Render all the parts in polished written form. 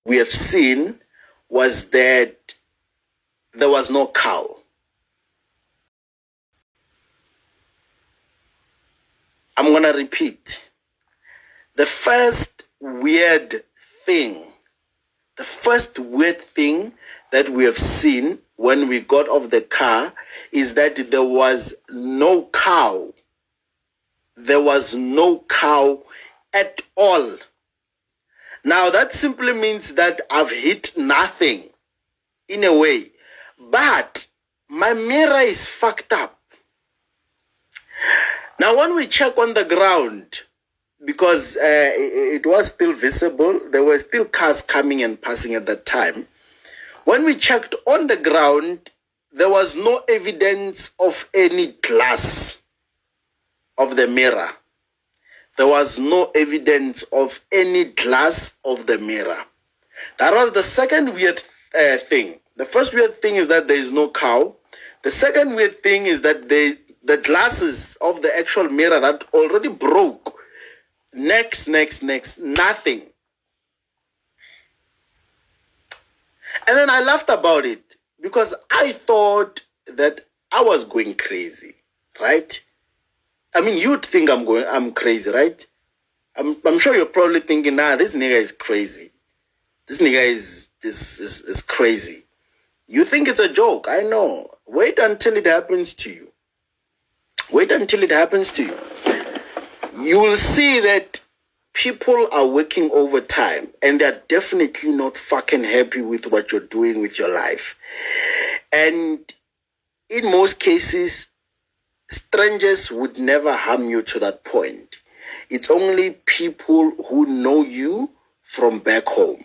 we have seen was that there was no cow. I'm going to repeat. The first weird thing that we have seen when we got off the car is that there was no cow. There was no cow at all. Now that simply means that I've hit nothing in a way, but my mirror is fucked up. Now when we check on the ground, because it was still visible, there were still cars coming and passing at that time. When we checked on the ground, there was no evidence of any glass of the mirror. There was no evidence of any glass of the mirror. That was the second weird thing. The first weird thing is that there is no cow. The second weird thing is that the glasses of the actual mirror that already broke. Next, nothing. And then I laughed about it because I thought that I was going crazy, right? I mean, you'd think I'm crazy, right? I'm sure you're probably thinking, nah, this nigga is crazy. This nigga is crazy. You think it's a joke, I know. Wait until it happens to you. Wait until it happens to you. You will see that people are working overtime and they're definitely not fucking happy with what you're doing with your life. And in most cases, strangers would never harm you to that point. It's only people who know you from back home.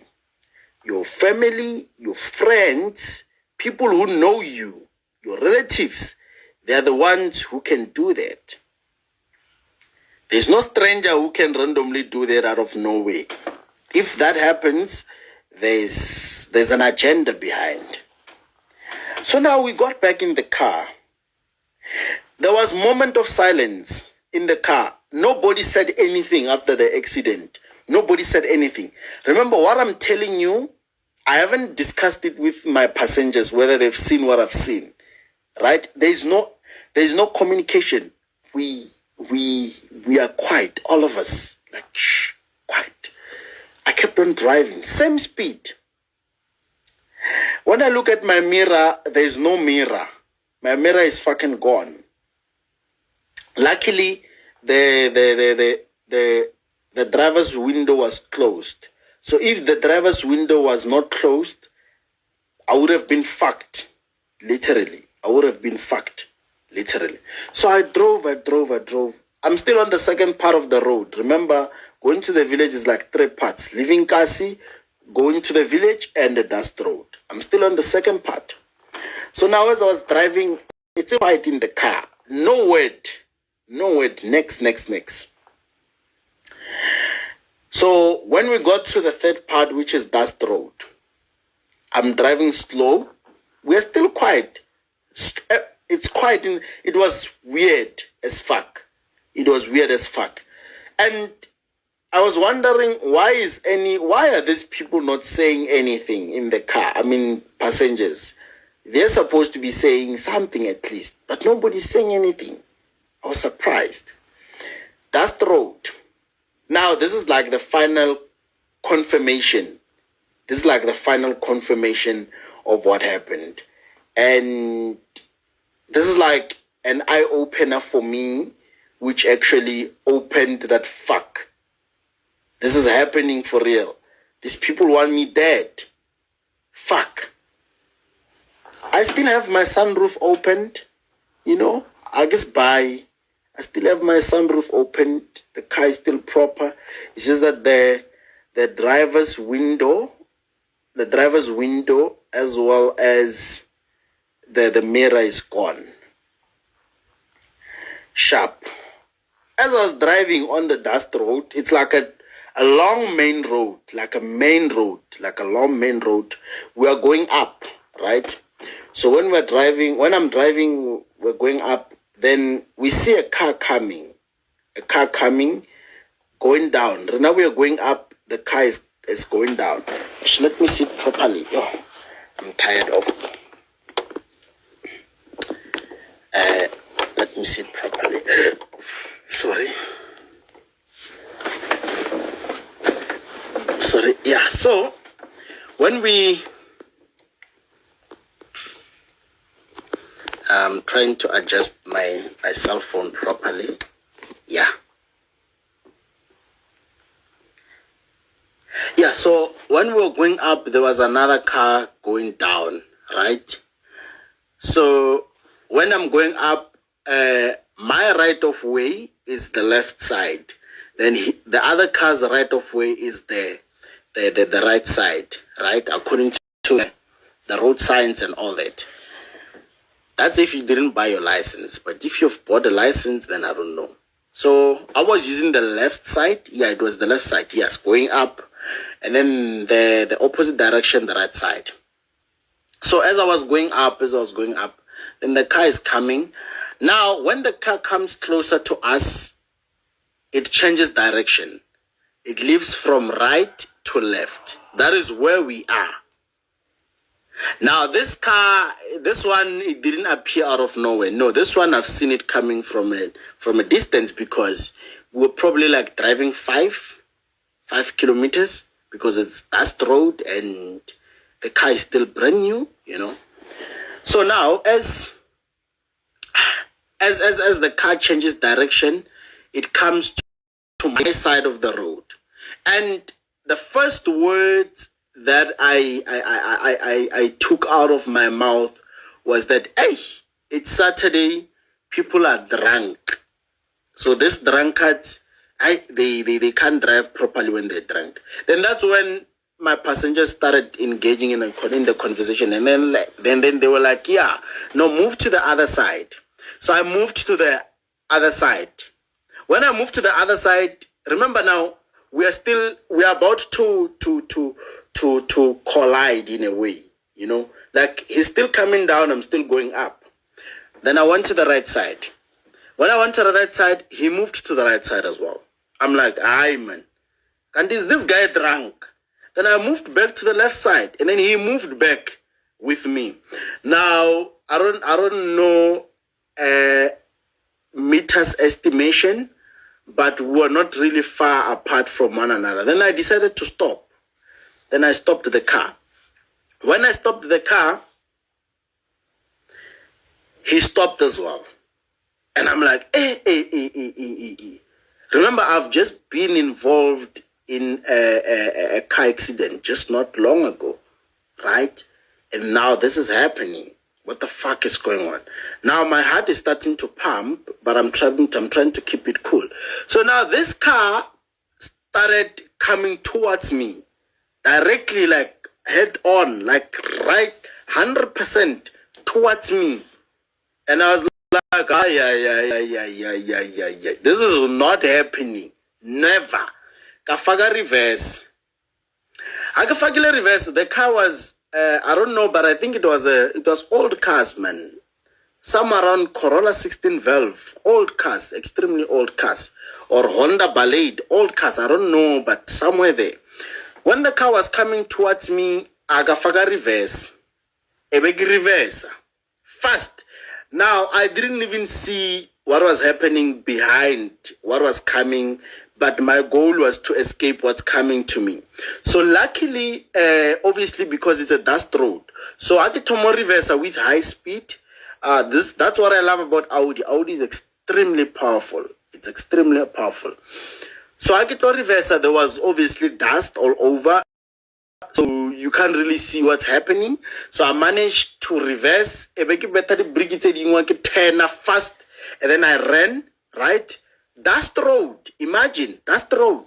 Your family, your friends, people who know you, your relatives, they're the ones who can do that. There's no stranger who can randomly do that out of nowhere. If that happens, there's an agenda behind. So now we got back in the car. There was a moment of silence in the car. Nobody said anything after the accident. Nobody said anything. Remember what I'm telling you, I haven't discussed it with my passengers, whether they've seen what I've seen. Right? There's no communication. We are quiet, all of us. Like, shh, quiet. I kept on driving, same speed. When I look at my mirror, there's no mirror. My mirror is fucking gone. Luckily, the driver's window was closed. So if the driver's window was not closed, I would have been fucked. Literally. I would have been fucked. Literally. So I drove. I'm still on the second part of the road. Remember, going to the village is like 3 parts. Leaving Kasi, going to the village, and the dust road. I'm still on the second part. So now as I was driving, it's quiet in the car. No word. Next. So when we got to the third part, which is dust road, I'm driving slow. We're still quiet. It's quiet. It was weird as fuck. And I was wondering why are these people not saying anything in the car? I mean, passengers. They're supposed to be saying something at least, but nobody's saying anything. I was surprised. Dust road. Now, this is like the final confirmation. This is like the final confirmation of what happened. And this is like an eye-opener for me, which actually opened that fuck. This is happening for real. These people want me dead. Fuck. I still have my sunroof opened. You know, I just buy. I still have my sunroof opened. The car is still proper. It's just that the driver's window as well as the mirror is gone. Sharp. As I was driving on the dust road, it's like a long main road, like a long main road. We are going up, right? So when I'm driving, we're going up, then we see a car coming, going down. Now we are going up, the car is it's going down. Let me sit properly. Oh, I'm tired of. Let me sit properly. Sorry. Yeah, so when I'm trying to adjust my cell phone properly. Yeah, so when we were going up, there was another car going down, right? So when I'm going up, my right of way is the left side. Then the other car's right of way is the right side, right? According to the road signs and all that. That's if you didn't buy your license. But if you've bought a license, then I don't know. So I was using the left side. Yeah, it was the left side. Yes, going up. And then the opposite direction, the right side. So as I was going up, then the car is coming. Now, when the car comes closer to us, it changes direction. It leaves from right to left. That is where we are. Now, this car, this one, it didn't appear out of nowhere. No, this one, I've seen it coming from a distance, because we were probably like driving 5 kilometers, because it's dust road and the car is still brand new, you know. So now, as the car changes direction, it comes to my side of the road. And the first words that I took out of my mouth was that, hey, it's Saturday, people are drunk. So this drunkards, they can't drive properly when they're drunk. Then that's when my passengers started engaging in the conversation, and then they were like, yeah, no, move to the other side. So I moved to the other side. When I moved to the other side, remember now, we are about to collide in a way, you know, like he's still coming down, I'm still going up. Then I went to the right side. When I went to the right side, he moved to the right side as well. I'm like, aye, man. And is this guy drunk? Then I moved back to the left side, and then he moved back with me. Now, I don't know meters estimation, but we're not really far apart from one another. Then I decided to stop. Then I stopped the car. When I stopped the car, he stopped as well. And I'm like, Remember, I've just been involved in a car accident just not long ago, right? And now this is happening. What the fuck is going on? Now my heart is starting to pump, but I'm trying to keep it cool. So now this car started coming towards me, directly, like head on, like right 100% towards me. And I was like, yeah. This is not happening. Never. Kafaga reverse. Agafagile reverse. The car was, I don't know, but I think it was old cars, man. Some around Corolla 16 valve, old cars, extremely old cars, or Honda Ballade, old cars. I don't know, but somewhere there. When the car was coming towards me, agafaga reverse, a big reverse, fast. Now I didn't even see what was happening behind, what was coming. But my goal was to escape what's coming to me. So luckily, obviously, because it's a dust road, so I did Tomo reverser with high speed. That's what I love about Audi. Audi is extremely powerful. It's extremely powerful. So I get to reverser. There was obviously dust all over, so you can't really see what's happening. So I managed to reverse. Fast, and then I ran right. Dust road, imagine, dust road.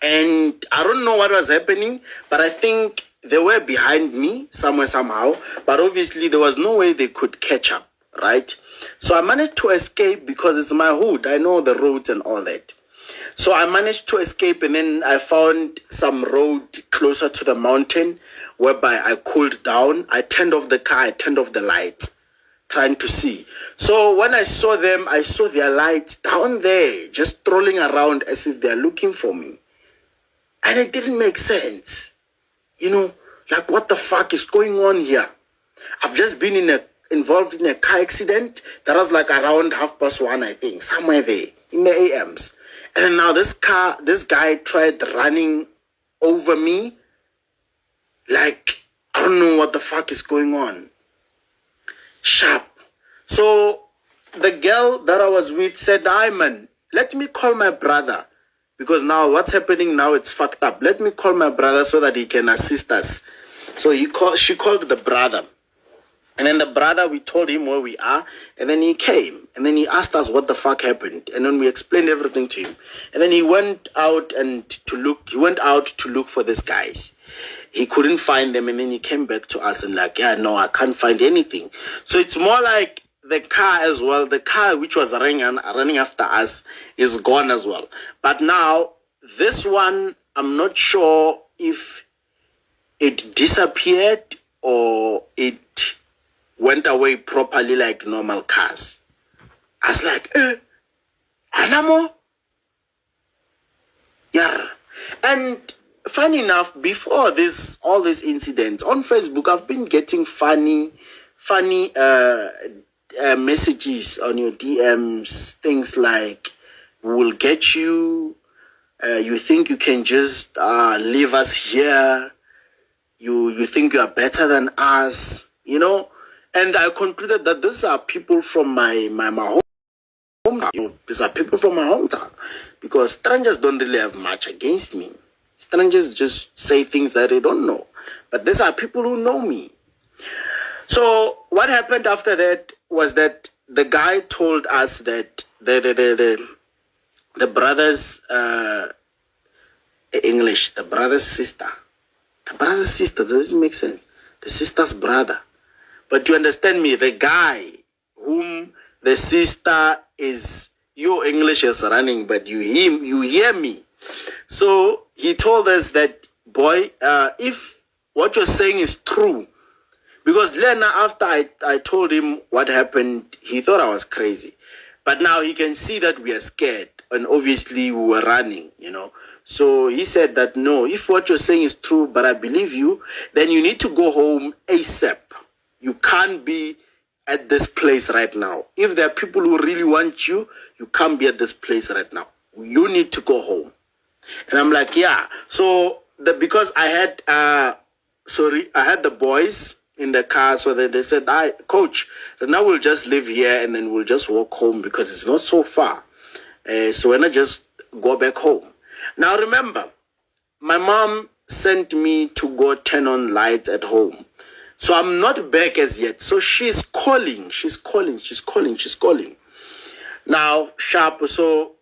And I don't know what was happening, but I think they were behind me somewhere, somehow. But obviously, there was no way they could catch up, right? So I managed to escape because it's my hood. I know the roads and all that. So I managed to escape, and then I found some road closer to the mountain whereby I cooled down. I turned off the car, I turned off the lights, trying to see. So when I saw them, I saw their lights down there, just strolling around as if they're looking for me. And it didn't make sense. You know, like what the fuck is going on here? I've just been involved in a car accident that was like around 1:30, I think, somewhere there in the AMs. And then now this guy tried running over me. Like, I don't know what the fuck is going on. Sharp. So the girl that I was with said, "Hi man, let me call my brother. Because now what's happening now, it's fucked up. Let me call my brother so that he can assist us." So she called the brother. And then the brother, we told him where we are. And then he came. And then he asked us what the fuck happened. And then we explained everything to him. And then he went out to look for these guys. He couldn't find them. And then he came back to us and like, "Yeah, no, I can't find anything." So it's more like the car as well. The car which was running after us is gone as well. But now, this one, I'm not sure if it disappeared or it went away properly like normal cars. I was like, Anamo? Yeah. And funny enough, before all these incidents, on Facebook, I've been getting funny messages on your DMs, things like, "We'll get you, you think you can just leave us here, you think you are better than us," you know. And I concluded that these are people from my hometown. You know, these are people from my hometown, because strangers don't really have much against me. Strangers just say things that they don't know, but these are people who know me. So what happened after that was that the guy told us that the brother's English, the brother's sister, does it make sense? The sister's brother. But you understand me, the guy whom the sister is, your English is running, but you hear me. So he told us that, "Boy, if what you're saying is true," because Lena, after I told him what happened, he thought I was crazy. But now he can see that we are scared, and obviously we were running, you know. So he said that, "No, if what you're saying is true, but I believe you, then you need to go home ASAP. You can't be at this place right now. If there are people who really want you, you can't be at this place right now. You need to go home." And I'm like, "Yeah." So because I had the boys in the car, so that they said, "Coach, now we'll just live here and then we'll just walk home because it's not so far. So why not just go back home?" Now remember, my mom sent me to go turn on lights at home. So I'm not back as yet. So she's calling. Now, sharp. So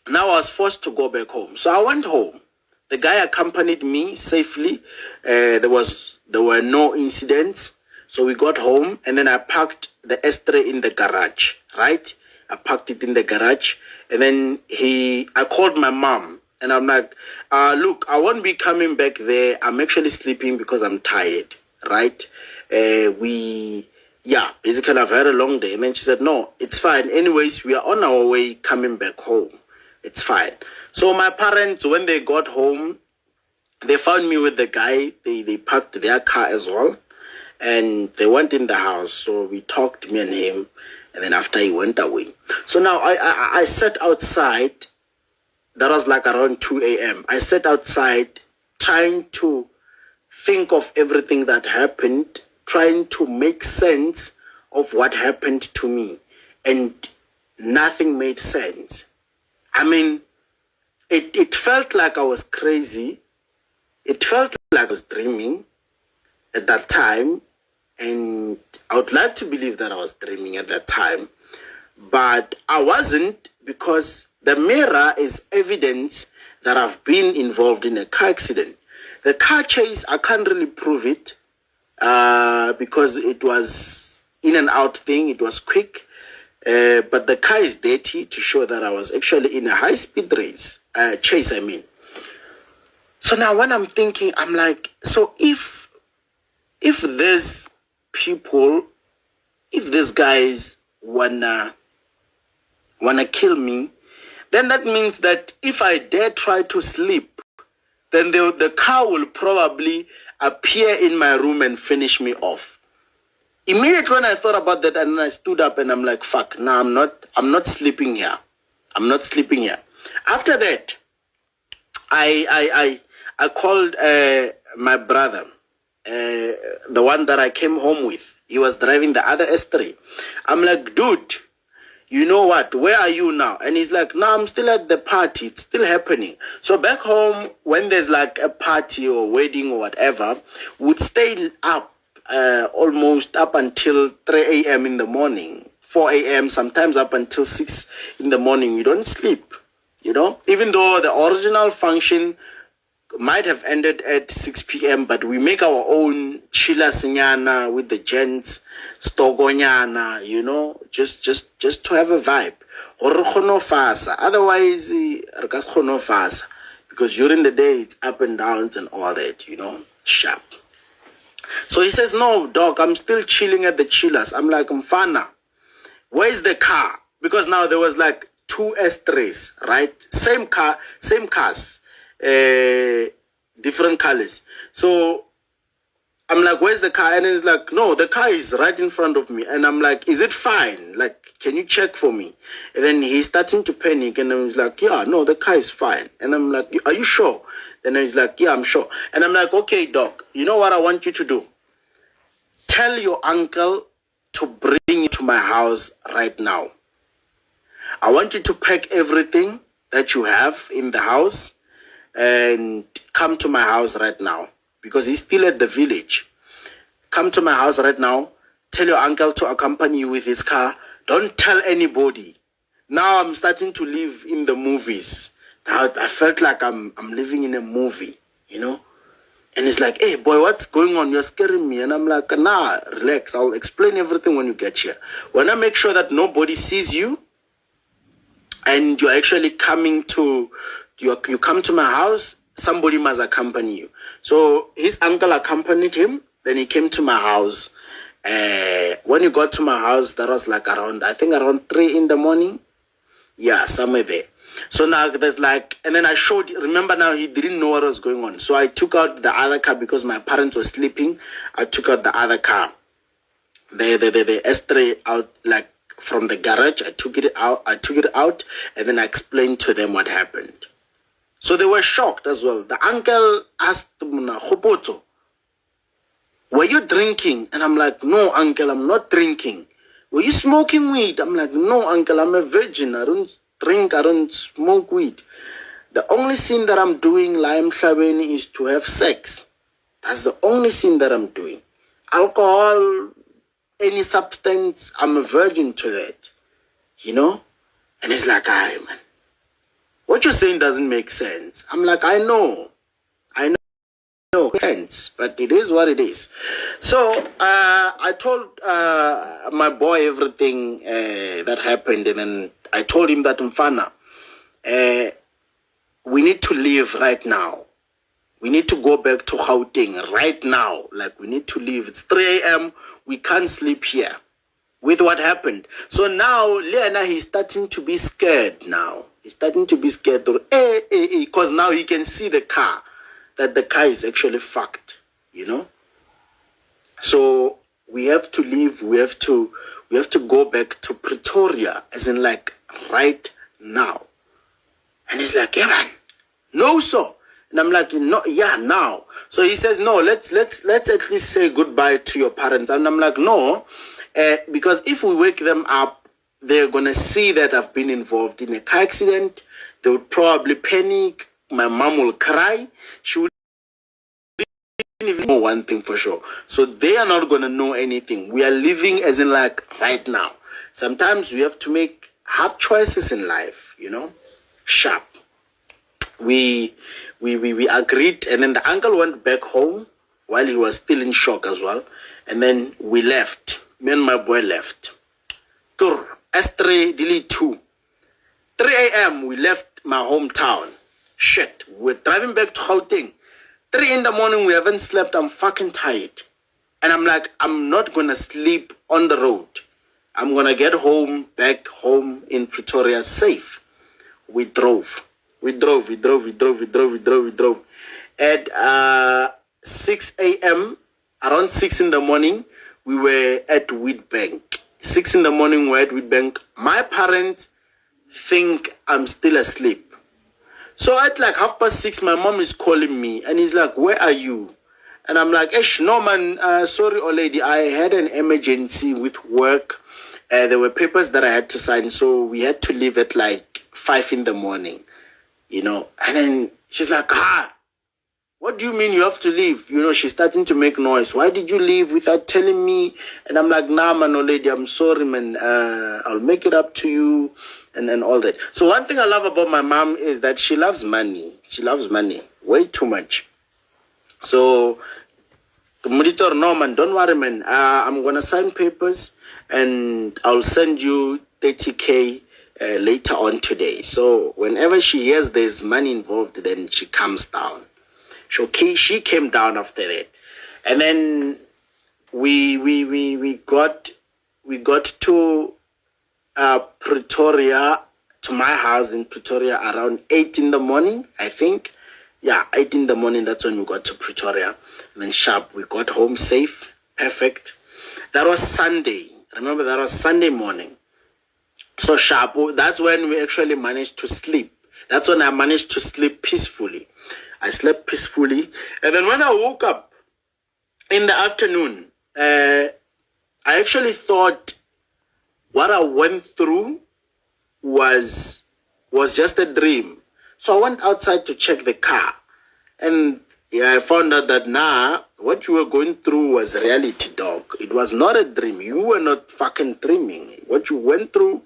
now I was forced to go back home. So I went home. The guy accompanied me safely. There were no incidents. So we got home, and then I parked the S3 in the garage, right? I parked it in the garage. And then I called my mom. And I'm like, "Look, I won't be coming back there. I'm actually sleeping because I'm tired." Right? Basically I've had a long day. And then she said, "No, it's fine. Anyways, we are on our way coming back home. It's fine." So my parents, when they got home, they found me with the guy. They parked their car as well. And they went in the house. So we talked, me and him. And then after he went away. So now I sat outside. That was like around 2 a.m. I sat outside trying to think of everything that happened, trying to make sense of what happened to me. And nothing made sense. I mean, it felt like I was crazy. It felt like I was dreaming at that time. And I would like to believe that I was dreaming at that time. But I wasn't, because the mirror is evidence that I've been involved in a car accident. The car chase, I can't really prove it because it was in and out thing. It was quick. But the car is dirty to show that I was actually in a high-speed chase, I mean. So now when I'm thinking, I'm like, so if there's people, if these guys wanna kill me, then that means that if I dare try to sleep, then the car will probably appear in my room and finish me off. Immediately when I thought about that, and I stood up and I'm like, fuck, no, I'm not sleeping here. I'm not sleeping here. After that, I called my brother, the one that I came home with. He was driving the other S3. I'm like, dude, you know what? Where are you now? And he's like, no, I'm still at the party. It's still happening. So back home, when there's like a party or wedding or whatever, we'd stay up almost up until 3 a.m. in the morning, 4 a.m., sometimes up until 6 in the morning. We don't sleep, you know, even though the original function might have ended at 6 p.m., but we make our own chila sinyana with the gents, stogonyana, you know, just to have a vibe. Otherwise, because during the day it's up and downs and all that, you know, sharp. So he says, no, dog, I'm still chilling at the chillers. I'm like, Mfana, where's the car? Because now there was like 2 S3s, right? Same car, same cars. Different colors. So I'm like, where's the car? And he's like, no, the car is right in front of me. And I'm like, is it fine? Like, can you check for me? And then he's starting to panic. And I was like, yeah, no, the car is fine. And I'm like, are you sure? And he's like, yeah, I'm sure. And I'm like, okay, doc, you know what I want you to do? Tell your uncle to bring you to my house right now. I want you to pack everything that you have in the house and come to my house right now, because he's still at the village. Come to my house right now. Tell your uncle to accompany you with his car. Don't tell anybody. Now I'm starting to live in the movies. Now I felt like I'm living in a movie, you know. And he's like, hey boy, what's going on? You're scaring me. And I'm like, nah, relax. I'll explain everything when you get here. When I make sure that nobody sees you and you're actually coming to you come to my house, somebody must accompany you. So his uncle accompanied him. Then he came to my house. When he got to my house, that was like around 3 in the morning. Yeah, somewhere there. So now there's like, and then I showed, remember now he didn't know what was going on. So I took out the other car because my parents were sleeping. I took out the other car. The S3 out, like from the garage. I took it out and then I explained to them what happened. So they were shocked as well. The uncle asked Muna, Khopoto, were you drinking? And I'm like, no, uncle, I'm not drinking. Were you smoking weed? I'm like, no, uncle, I'm a virgin. I don't drink, I don't smoke weed. The only sin that I'm doing, Laim Shabeni, is to have sex. That's the only sin that I'm doing. Alcohol, any substance, I'm a virgin to that. You know? And it's like, aye, man. What you're saying doesn't make sense. I'm like, I know, sense, but it is what it is. So I told my boy everything that happened, and then I told him that, Mfana, we need to leave right now. We need to go back to Gauteng right now. Like, we need to leave. It's 3 a.m. We can't sleep here with what happened. So now, Leana, he's starting to be scared now. He's starting to be scared because now he can see the car, that the car is actually fucked, you know. So we have to leave. We have to go back to Pretoria, as in like right now. And he's like, yeah, man, no, so. And I'm like, no, yeah, now. So he says, no, let's at least say goodbye to your parents. And I'm like, no, because if we wake them up, they're going to see that I've been involved in a car accident. They would probably panic. My mom will cry. She would even know one thing for sure. So they are not going to know anything. We are living as in like right now. Sometimes we have to make hard choices in life, you know. Sharp. We agreed, and then the uncle went back home while he was still in shock as well. And then we left. Me and my boy left. Tur. S3, delete 2. 3 a.m. we left my hometown. Shit, we're driving back to Gauteng. 3 in the morning, we haven't slept. I'm fucking tired. And I'm like, I'm not going to sleep on the road. I'm going to get home, back home in Pretoria safe. We drove. at 6 a.m., around 6 in the morning, we were at Wheatbank. 6 in the morning, we're at Wheatbank. My parents think I'm still asleep. So at like 6:30, my mom is calling me and he's like, where are you? And I'm like, no man, sorry, old lady, I had an emergency with work. There were papers that I had to sign, so we had to leave at like 5 in the morning, And then she's like, what do you mean you have to leave? She's starting to make noise. Why did you leave without telling me? And I'm like, nah, man, old lady, I'm sorry, man. I'll make it up to you and all that. So one thing I love about my mom is that she loves money. She loves money way too much. So, monitor, no, man, don't worry, man. I'm going to sign papers and I'll send you 30K later on today. So whenever she hears there's money involved, then she calms down. She came down after that, and then we got to Pretoria, to my house in Pretoria around 8 in the morning, I think. Yeah, 8 in the morning. That's when we got to Pretoria. And then sharp, we got home safe, perfect. That was Sunday. Remember, that was Sunday morning. So sharp. That's when we actually managed to sleep. That's when I managed to sleep peacefully. I slept peacefully. And then when I woke up in the afternoon, I actually thought what I went through was just a dream. So I went outside to check the car. And I found out that, what you were going through was reality, dog. It was not a dream. You were not fucking dreaming. What you went through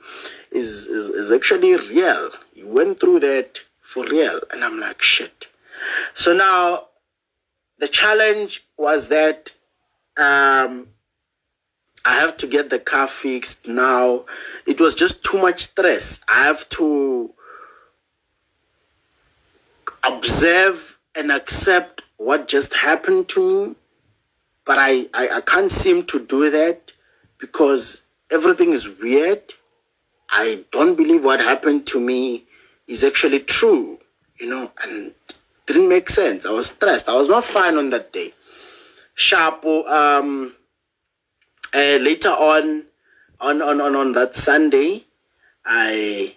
is actually real. You went through that for real. And I'm like, shit. So now, the challenge was that I have to get the car fixed now. It was just too much stress. I have to observe and accept what just happened to me. But I can't seem to do that because everything is weird. I don't believe what happened to me is actually true, and didn't make sense. I was stressed. I was not fine on that day. Sharp. Later on that Sunday, I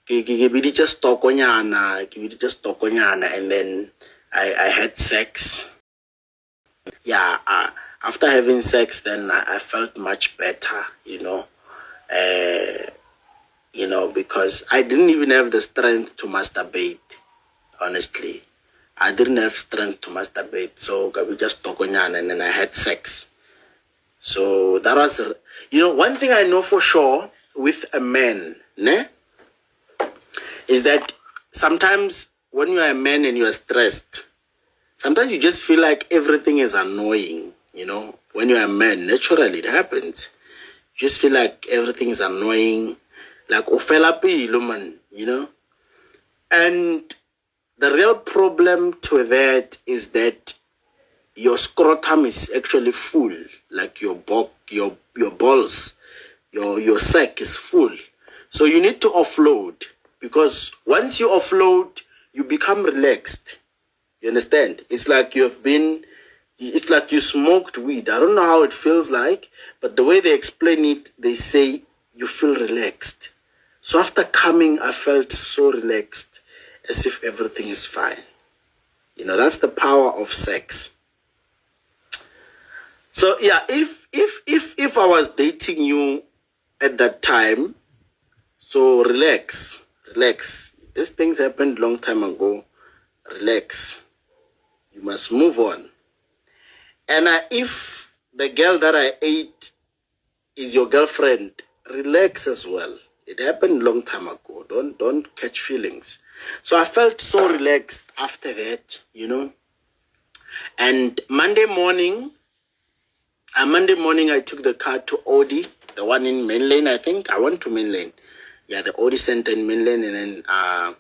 just tokonyana, and then I had sex. Yeah. After having sex, then I felt much better. Because I didn't even have the strength to masturbate. Honestly, I didn't have strength to masturbate, so we just tokonyana, and then I had sex. So that was, one thing I know for sure with a man, is that sometimes when you are a man and you are stressed, sometimes you just feel like everything is annoying. When you are a man, naturally it happens. You just feel like everything is annoying, like man, And the real problem to that is that your scrotum is actually full, like your balls, your sack is full. So you need to offload, because once you offload, you become relaxed. You understand? It's like it's like you smoked weed. I don't know how it feels like, but the way they explain it, they say you feel relaxed. So after coming, I felt so relaxed, as if everything is fine. That's the power of sex. So yeah, if I was dating you at that time, so relax. These things happened long time ago. Relax. You must move on. And if the girl that I ate is your girlfriend, relax as well. It happened long time ago. Don't catch feelings. So I felt so relaxed after that, And Monday morning, I took the car to Audi, the one in Main Lane, I think. I went to Main Lane. Yeah, the Audi Center in Main Lane. And then I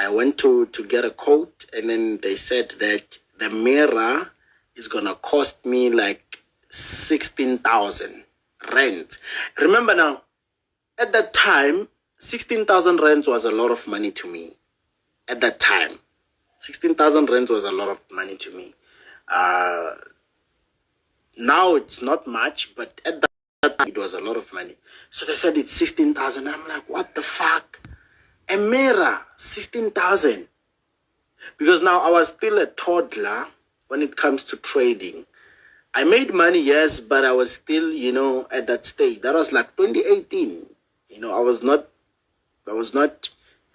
went to get a coat. And then they said that the mirror is going to cost me like 16,000 rand. Remember now, at that time, 16,000 rands was a lot of money to me. At that time. 16,000 rands was a lot of money to me. Now it's not much, but at that time it was a lot of money. So they said it's 16,000. I'm like, what the fuck? A mirror, 16,000. Because now I was still a toddler when it comes to trading. I made money, yes, but I was still, at that stage. That was like 2018. I was not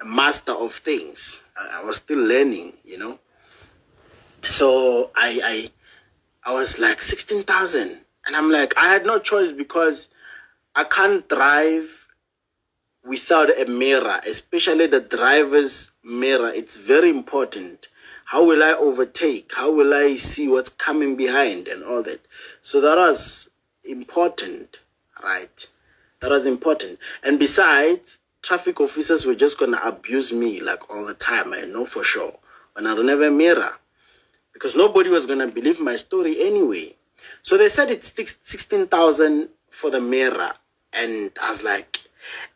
a master of things. I was still learning, So I was like 16,000. And I'm like, I had no choice because I can't drive without a mirror, especially the driver's mirror. It's very important. How will I overtake? How will I see what's coming behind and all that? So that was important, right? That was important. And besides, traffic officers were just going to abuse me like all the time. I know for sure. When I don't have a mirror. Because nobody was going to believe my story anyway. So they said it's 16,000 for the mirror. And I was like,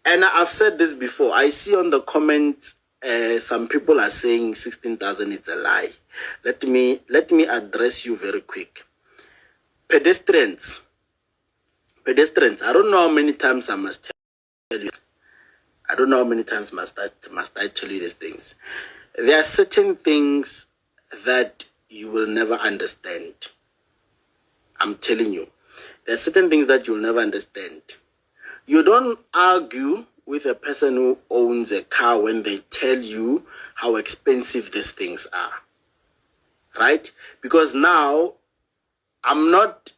and I've said this before. I see on the comments, some people are saying 16,000 it's a lie. Let me address you very quick. Pedestrians. I don't know how many times I must tell you. I don't know how many times must I tell you these things. There are certain things that you will never understand. I'm telling you. There are certain things that you'll never understand. You don't argue with a person who owns a car when they tell you how expensive these things are. Right? Because now,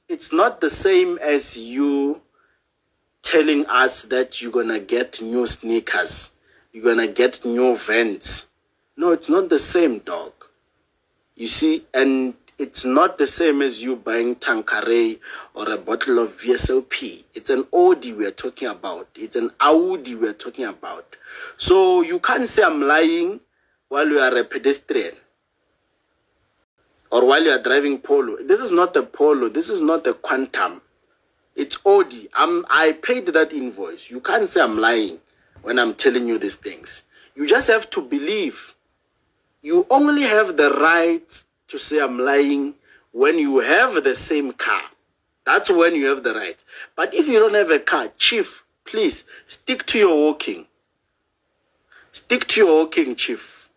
it's not the same as you telling us that you're going to get new sneakers. You're going to get new Vans. No, it's not the same, dog. You see, and it's not the same as you buying Tanqueray or a bottle of VSOP. It's an Audi we're talking about. It's an Audi we're talking about. So you can't say I'm lying while you are a pedestrian or while you are driving Polo. This is not a Polo. This is not a Quantum. It's Audi. I paid that invoice. You can't say I'm lying when I'm telling you these things. You just have to believe. You only have the right to say I'm lying when you have the same car. That's when you have the right. But if you don't have a car, chief, please stick to your walking. Stick to your walking, chief.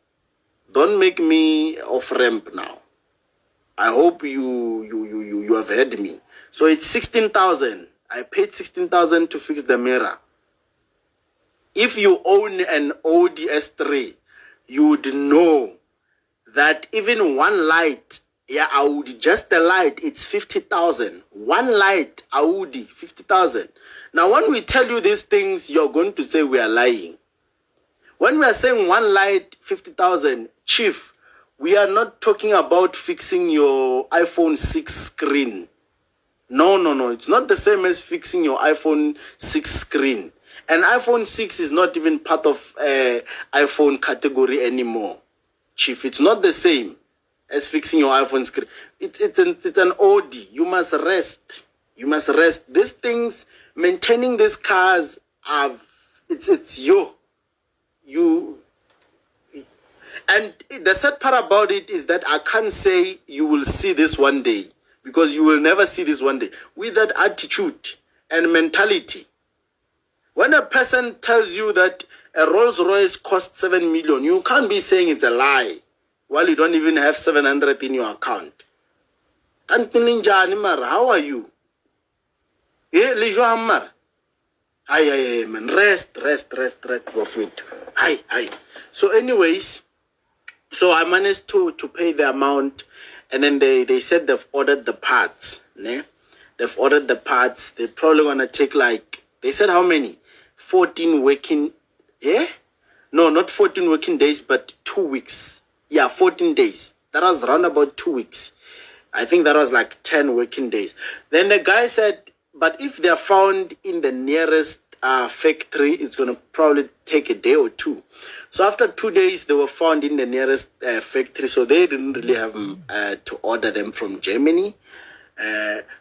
Don't make me off ramp now. I hope you have heard me. So it's 16,000. I paid 16,000 to fix the mirror. If you own an Audi S3, you would know that even one light, Audi, just the light, it's 50,000. One light, Audi, 50,000. Now, when we tell you these things, you're going to say we are lying. When we are saying one light, 50,000, chief, we are not talking about fixing your iPhone 6 screen. No. It's not the same as fixing your iPhone 6 screen. And iPhone 6 is not even part of iPhone category anymore. Chief, it's not the same as fixing your iPhone screen. It's an Audi. You must rest. You must rest. These things, maintaining these cars, it's you. And the sad part about it is that I can't say you will see this one day, because you will never see this one day. With that attitude and mentality, when a person tells you that a Rolls Royce costs 7 million, you can't be saying it's a lie while you don't even have 700 in your account. How are you? Man, rest, go food. Hi. So anyways, so I managed to pay the amount, and then they said they've ordered the parts. They've ordered the parts. They're probably gonna take they said how many? 14 working, No, not 14 working days, but 2 weeks. Yeah, 14 days. That was around about 2 weeks. I think that was 10 working days. Then the guy said, but if they're found in the nearest factory, it's going to probably take a day or two. So after 2 days, they were found in the nearest factory. So they didn't really have to order them from Germany.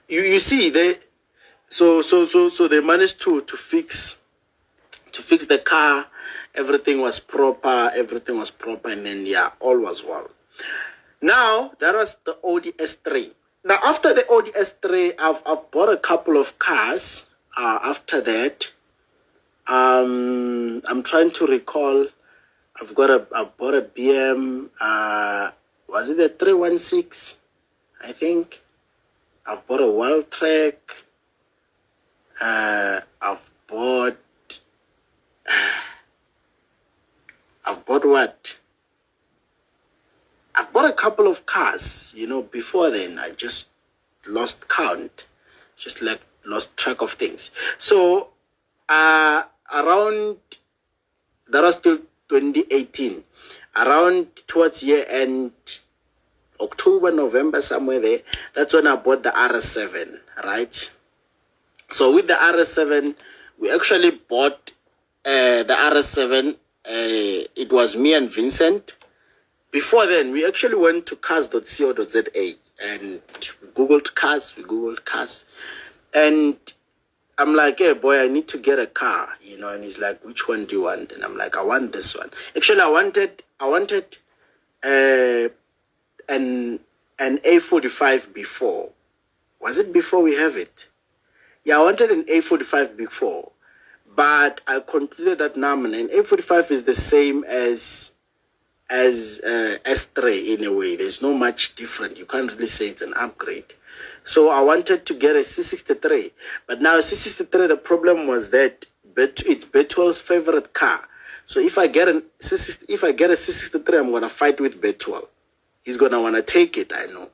You see, so they managed to fix the car. Everything was proper, and then all was well. Now, that was the ODS3. Now, after the ODS3, I've bought a couple of cars. After that, I'm trying to recall. I bought a BM. Was it a 316? I think. I've bought a Wild Track. I've bought what? I've bought a couple of cars, before then. I just lost count, just like lost track of things. So, around, that was still 2018, around towards year end, October, November, somewhere there, that's when I bought the RS7, right? So with the RS7, we actually bought the RS7. It was me and Vincent. Before then, we actually went to cars.co.za and we Googled cars. And I'm like, hey, boy, I need to get a car, and he's like, which one do you want? And I'm like, I want this one. Actually, I wanted an A45 before. Was it before we have it? Yeah, I wanted an A45 before. But I concluded that now an A45 is the same as S3 in a way. There's no much different. You can't really say it's an upgrade. So I wanted to get a C63. But now C63, the problem was that it's Betwell's favorite car. So if I get a C63, I'm gonna fight with Betwell. He's gonna wanna take it, I know.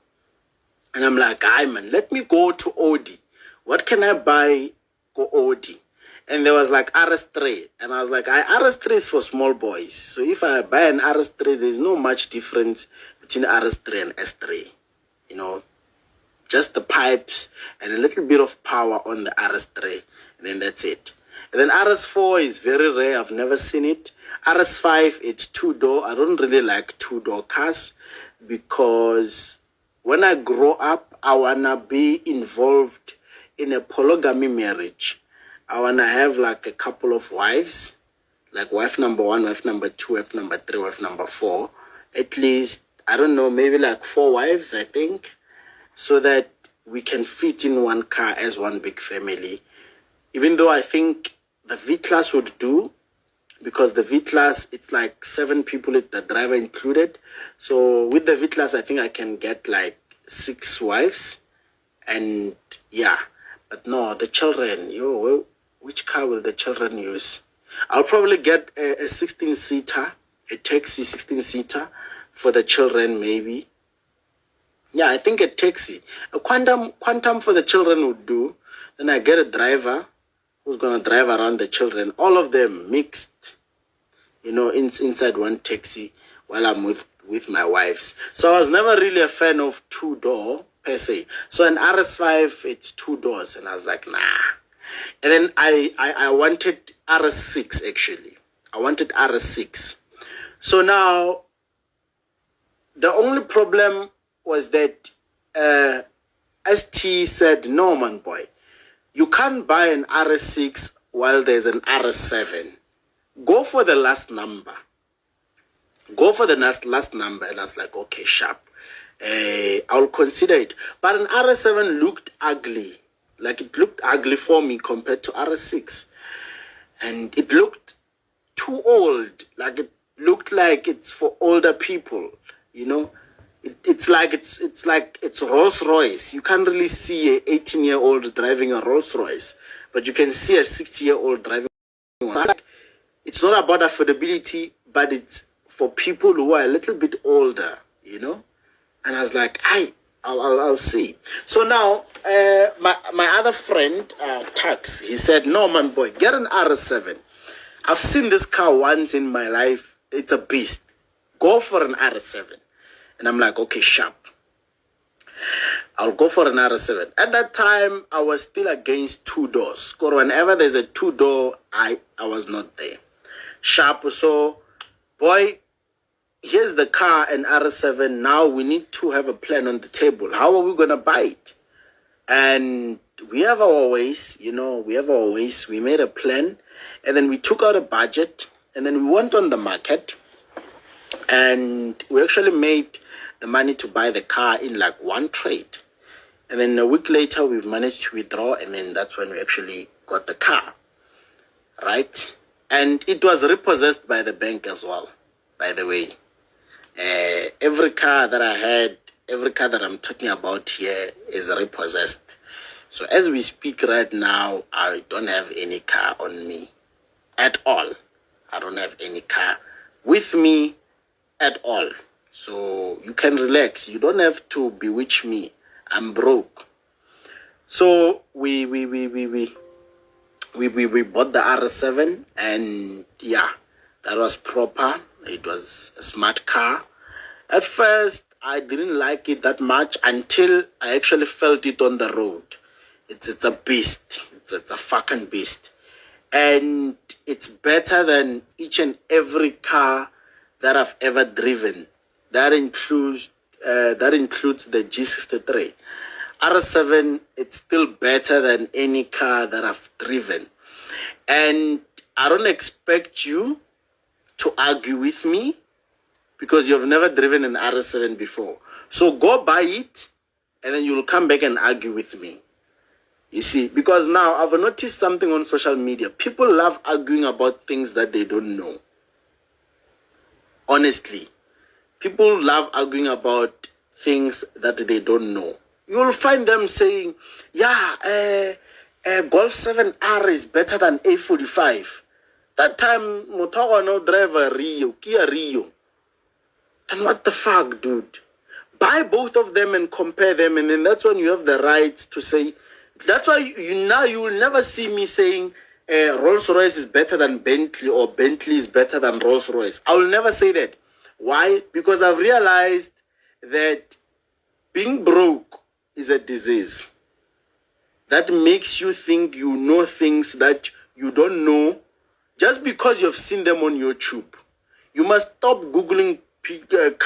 And I'm like, man, let me go to Audi. What can I buy? Go Audi. And there was like RS3. And I was like, RS3 is for small boys. So if I buy an RS3, there's no much difference between RS3 and S3. Just the pipes and a little bit of power on the RS3. And then that's it. And then RS4 is very rare. I've never seen it. RS5, it's two-door. I don't really like two-door cars because when I grow up, I want to be involved in a polygamy marriage. I want to have like a couple of wives, like wife number 1, wife number 2, wife number 3, wife number 4. At least, I don't know, maybe like 4 wives, I think, so that we can fit in one car as one big family. Even though I think the V-Class would do, because the V-Class, it's like 7 people, the driver included. So with the V-Class, I think I can get like 6 wives. And yeah, but no, the children, which car will the children use? I'll probably get a 16-seater, a taxi 16-seater for the children, maybe. Yeah, I think a taxi. A quantum for the children would do. Then I get a driver who's going to drive around the children. All of them mixed, inside one taxi while I'm with my wives. So I was never really a fan of two-door per se. So an RS5, it's 2 doors. And I was like, nah. And then I wanted RS6, actually. I wanted RS6. So now, the only problem was that ST said, no, man, boy. You can't buy an RS6 while there's an RS7. Go for the last number. Go for the last number. And I was like, okay, sharp. I'll consider it. But an RS7 looked ugly. Like it looked ugly for me compared to RS6. And it looked too old. Like it looked like it's for older people, It's like it's Rolls Royce. You can't really see an 18-year-old driving a Rolls Royce, but you can see a 60-year-old driving one. It's not about affordability, but it's for people who are a little bit older, And I was like, I'll see. So now, my other friend, Tax, he said, no, man, boy, get an RS7. I've seen this car once in my life. It's a beast. Go for an RS7. And I'm like, okay, sharp. I'll go for an RS7. At that time, I was still against 2 doors. Because whenever there's a 2-door, I was not there. Sharp. So, boy, here's the car, an RS7. Now we need to have a plan on the table. How are we going to buy it? And we have our ways, we have our ways. We made a plan, and then we took out a budget, and then we went on the market. And we actually made the money to buy the car in like one trade. And then a week later, we've managed to withdraw, and then that's when we actually got the car, right? And it was repossessed by the bank as well, by the way. Every car that I had, every car that I'm talking about here is repossessed. So as we speak right now, I don't have any car on me at all. I don't have any car with me at all. So you can relax. You don't have to bewitch me. I'm broke. So we bought the R7, and yeah, that was proper. It was a smart car. At first, I didn't like it that much until I actually felt it on the road. It's a beast. It's a fucking beast. And it's better than each and every car that I've ever driven. That includes the G63. R7, it's still better than any car that I've driven. And I don't expect you to argue with me because you've never driven an R7 before. So go buy it, and then you'll come back and argue with me. You see, because now I've noticed something on social media. People love arguing about things that they don't know. Honestly, people love arguing about things that they don't know. You'll find them saying, yeah, Golf 7R is better than A45. That time, Motogo no driver Rio, Kia Rio. And what the fuck, dude? Buy both of them and compare them, and then that's when you have the right to say. That's why you will never see me saying Rolls-Royce is better than Bentley or Bentley is better than Rolls-Royce. I will never say that. Why? Because I've realized that being broke is a disease that makes you think you know things that you don't know just because you've seen them on YouTube. You must stop Googling